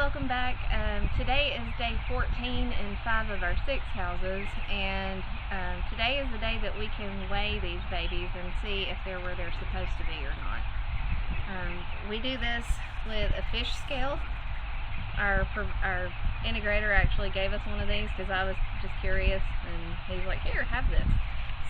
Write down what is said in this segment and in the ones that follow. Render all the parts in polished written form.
welcome back. Today is day 14 in 5 of our 6 houses, and today is the day that we can weigh these babies and see if they're where they're supposed to be or not. We do this with a fish scale. Our integrator actually gave us one of these because I was just curious, and he's like, here, have this.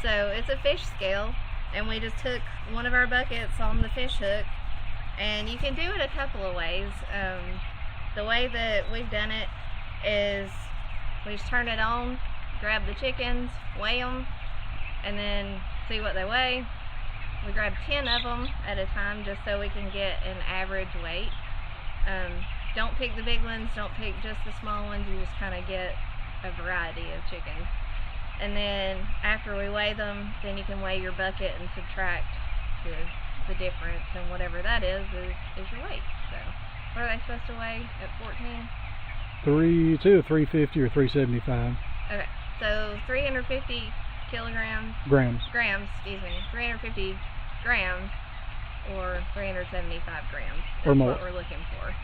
So it's a fish scale, and we just took one of our buckets on the fish hook, and you can do it a couple of ways. The way that we've done it is we just turn it on, grab the chickens, weigh them, and then see what they weigh. We grab 10 of them at a time just so we can get an average weight. Don't pick the big ones, don't pick just the small ones, you just kind of get a variety of chickens. And then after we weigh them, then you can weigh your bucket and subtract the difference, and whatever that is your weight. So what are they supposed to weigh at 14? 350 or 375. Okay, so 350 kilograms. Grams. Grams, excuse me. 350 grams or 375 grams. That's or more. What we're looking for.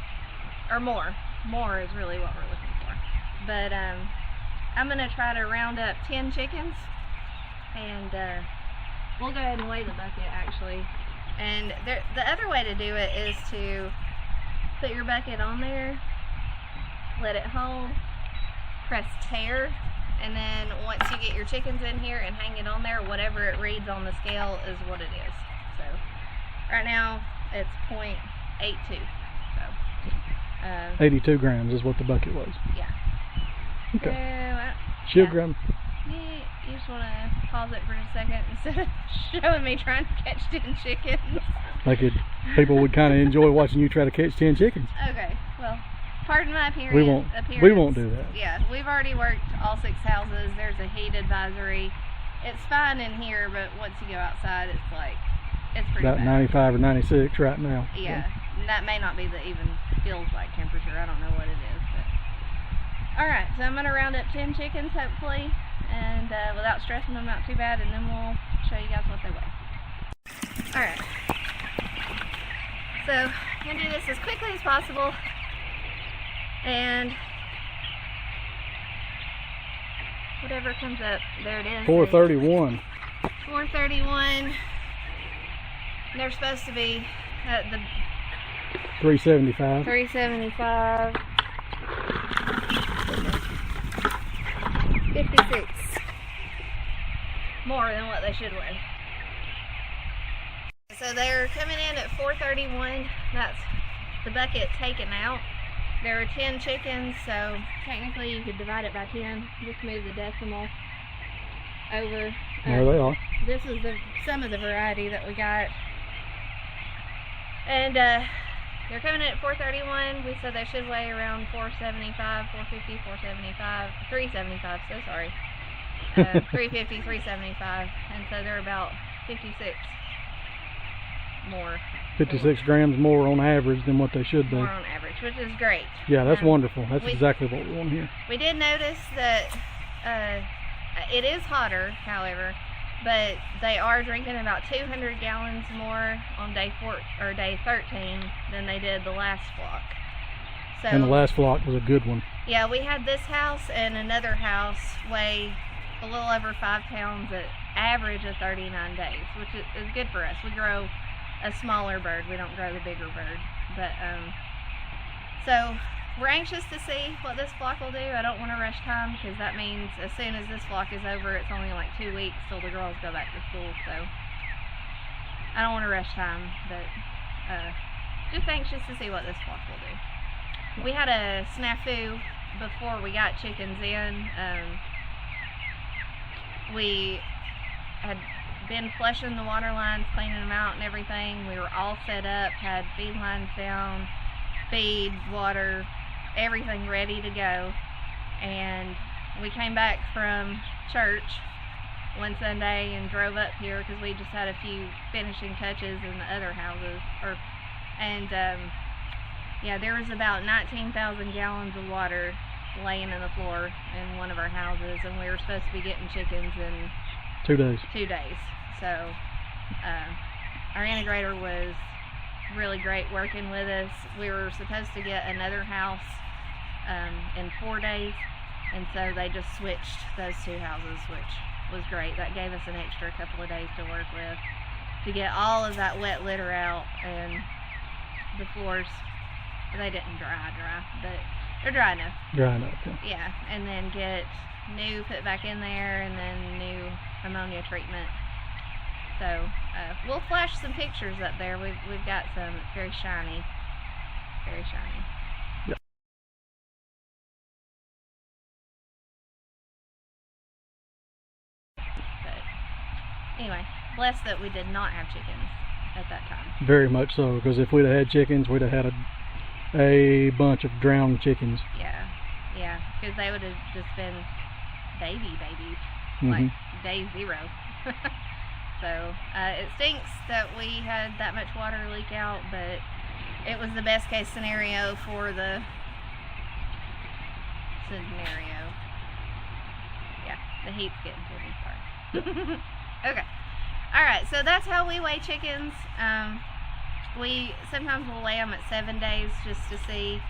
Or more. More is really what we're looking for. But I'm going to try to round up 10 chickens, and we'll go ahead and weigh the bucket actually. And the other way to do it is to put your bucket on there, let it hold, press tear, and then once you get your chickens in here and hang it on there, whatever it reads on the scale is what it is. So right now it's 0.82. So 82 grams is what the bucket was. Yeah. Okay. So, She'll grab. You just want to pause it for a second instead of showing me trying to catch 10 chickens. People would kind of enjoy watching you try to catch 10 chickens. Okay, well, pardon my appearance. We won't do that. Yeah, we've already worked all 6 houses. There's a heat advisory. It's fine in here, but once you go outside, it's pretty about bad. 95 or 96 right now. Yeah, and that may not be the even feels like temperature. I don't know what it is. But all right, so I'm going to round up 10 chickens, hopefully, and without stressing them out too bad, and then we'll show you guys what they weigh. All right. So I'm going to do this as quickly as possible, and whatever comes up, there it is. 431. 431. They're supposed to be at the 375. 375. 56. More than what they should weigh. So they're coming in at 431. That's the bucket taken out. There were 10 chickens, so technically you could divide it by 10. Just move the decimal over. There they are. This is some of the variety that we got. And they're coming in at 431. We said they should weigh around 475, 450, 475, 375, so sorry. 350, 375. And so they're about 56 more. 56 grams more on average than what they should be. More on average, which is great. Yeah, that's wonderful. That's exactly what we want to hear. We did notice that it is hotter, however, but they are drinking about 200 gallons more on day 13 than they did the last flock. So, and the last flock was a good one. Yeah, we had this house and another house weigh a little over 5 pounds at average of 39 days, which is good for us. We grow a smaller bird, we don't grow the bigger bird. But so we're anxious to see what this flock will do. I don't want to rush time, because that means as soon as this flock is over, it's only like 2 weeks till the girls go back to school. So I don't want to rush time, but just anxious to see what this flock will do. We had a snafu before we got chickens in. We had been flushing the water lines, cleaning them out and everything. We were all set up, had feed lines down, feed, water, everything ready to go. And we came back from church one Sunday and drove up here because we just had a few finishing touches in the other houses. Yeah, there was about 19,000 gallons of water laying in the floor in one of our houses, and we were supposed to be getting chickens in 2 days. 2 days. So our integrator was really great working with us. We were supposed to get another house in 4 days, and so they just switched those 2 houses, which was great. That gave us an extra couple of days to work with to get all of that wet litter out, and the floors, they didn't dry, but they're dry enough. Dry enough, yeah. Yeah, and then get new put back in there, and then new ammonia treatment. So we'll flash some pictures up there. We've got some. It's very shiny, very shiny. Yep. But anyway, blessed that we did not have chickens at that time. Very much so, because if we'd have had chickens, we'd have had a bunch of drowned chickens. Yeah, because they would have just been babies, Mm-hmm. like day 0. So it stinks that we had that much water leak out, but it was the best case scenario for the scenario. Yeah, the heat's getting to me, sorry. Okay. Alright, so that's how we weigh chickens. Sometimes we'll weigh them at 7 days just to see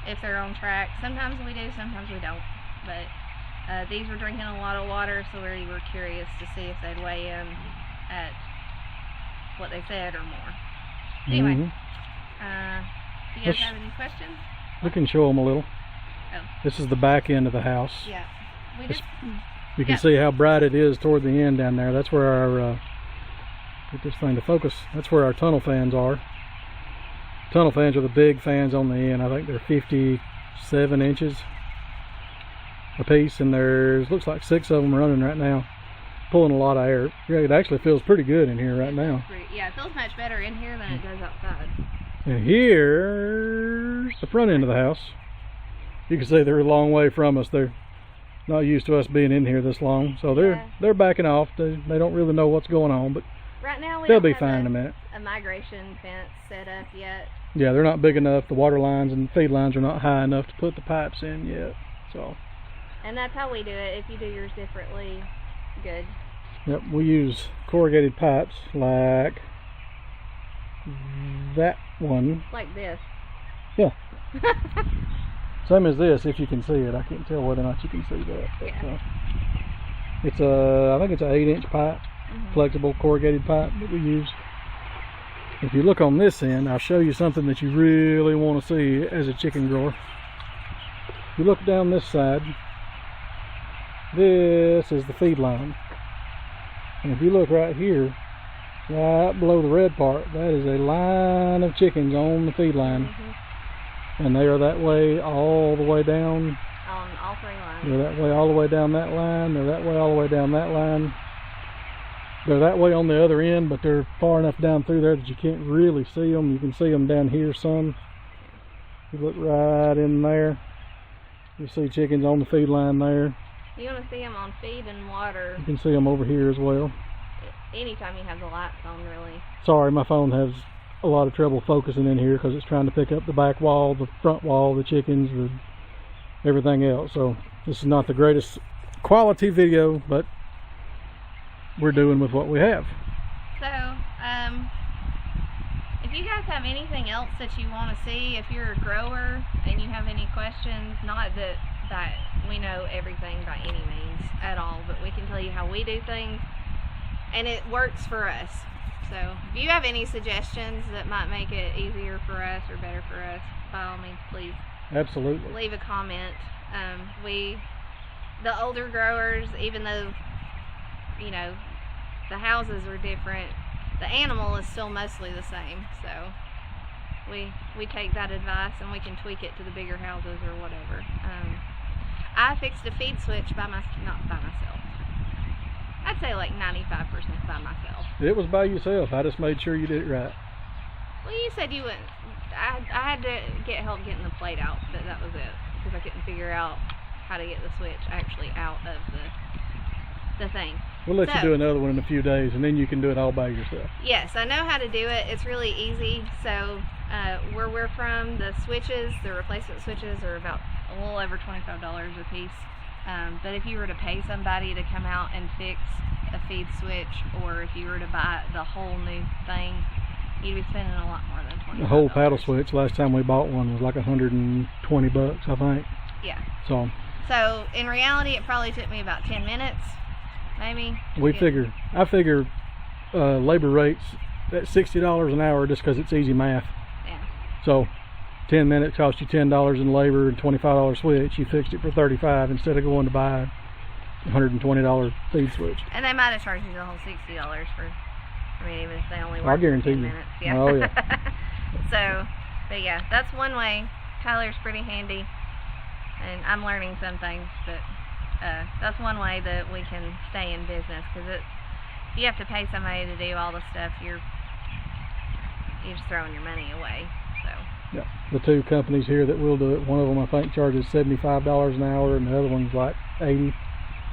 if they're on track. Sometimes we do, sometimes we don't. But these were drinking a lot of water, so we were curious to see if they'd weigh in at what they said or more. Anyway, do you guys have any questions? We can show them a little. Oh. This is the back end of the house. Yeah. You can see how bright it is toward the end down there. That's where our, get this thing to focus, that's where our tunnel fans are. Tunnel fans are the big fans on the end. I think they're 57 inches a piece, and there's, looks like 6 of them running right now, pulling a lot of air. Yeah, it actually feels pretty good in here right now. Yeah, it feels much better in here than it does outside. And here's the front end of the house. You can see they're a long way from us. They're not used to us being in here this long, so they're backing off. They don't really know what's going on, but right now they'll be fine in a minute. A migration fence set up yet. Yeah, they're not big enough. The water lines and feed lines are not high enough to put the pipes in yet. So. And that's how we do it. If you do yours differently, good. Yep, we use corrugated pipes like that one. Like this. Yeah. Same as this, if you can see it. I can't tell whether or not you can see that. But, yeah. It's I think it's an 8-inch pipe, flexible corrugated pipe that we use. If you look on this end, I'll show you something that you really want to see as a chicken grower. If you look down this side, this is the feed line. And if you look right here, right below the red part, that is a line of chickens on the feed line. And they are that way all the way down. On all 3 lines. They're that way all the way down that line. They're that way all the way down that line. They're that way on the other end, but they're far enough down through there that you can't really see them. You can see them down here some. You look right in there. You see chickens on the feed line there. You want to see them on feed and water. You can see them over here as well. Anytime you have the lights on, really. Sorry, my phone has a lot of trouble focusing in here because it's trying to pick up the back wall, the front wall, the chickens, everything else. So this is not the greatest quality video, but we're doing with what we have. So, if you guys have anything else that you want to see, if you're a grower and you have any questions, not that we know everything by any means at all, but we can tell you how we do things, and it works for us. So if you have any suggestions that might make it easier for us or better for us, by all means, please absolutely leave a comment. The older growers, even though, you know, the houses are different, the animal is still mostly the same. So we take that advice and we can tweak it to the bigger houses or whatever. I fixed a feed switch not by myself. I'd say like 95% by myself. It was by yourself. I just made sure you did it right. Well, you said you wouldn't. I had to get help getting the plate out, but that was it, because I couldn't figure out how to get the switch actually out of the thing. We'll let you do another one in a few days, and then you can do it all by yourself. Yes, I know how to do it. It's really easy. So where we're from, the switches, the replacement switches, are about a little over $25 a piece. But if you were to pay somebody to come out and fix a feed switch, or if you were to buy the whole new thing, you'd be spending a lot more than $25. The whole paddle switch, last time we bought one, was like $120, I think. Yeah. So in reality, it probably took me about 10 minutes, maybe. I figure labor rates at $60 an hour just because it's easy math. Yeah. So 10 minutes cost you $10 in labor and $25 switch. You fixed it for $35 instead of going to buy a $120 feed switch. And they might have charged you the whole $60 for, I mean, even if they only work I guarantee 10 you. minutes. Yeah. Oh yeah. So, but yeah, that's one way. Tyler's pretty handy, and I'm learning some things, but that's one way that we can stay in business, because if you have to pay somebody to do all the stuff, you're just throwing your money away. So. Yeah, the two companies here that will do it, one of them I think charges $75 an hour, and the other one's like $80.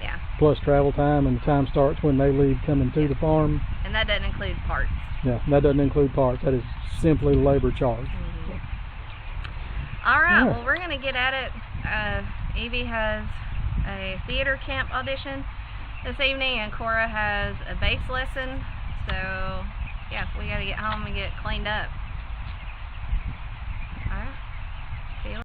Yeah. Plus travel time, and the time starts when they leave coming to the farm. And that doesn't include parts. Yeah, that doesn't include parts. That is simply labor charge. Mm-hmm. All right, well, we're going to get at it. Evie has a theater camp audition this evening, and Cora has a bass lesson. So, yeah, we got to get home and get cleaned up.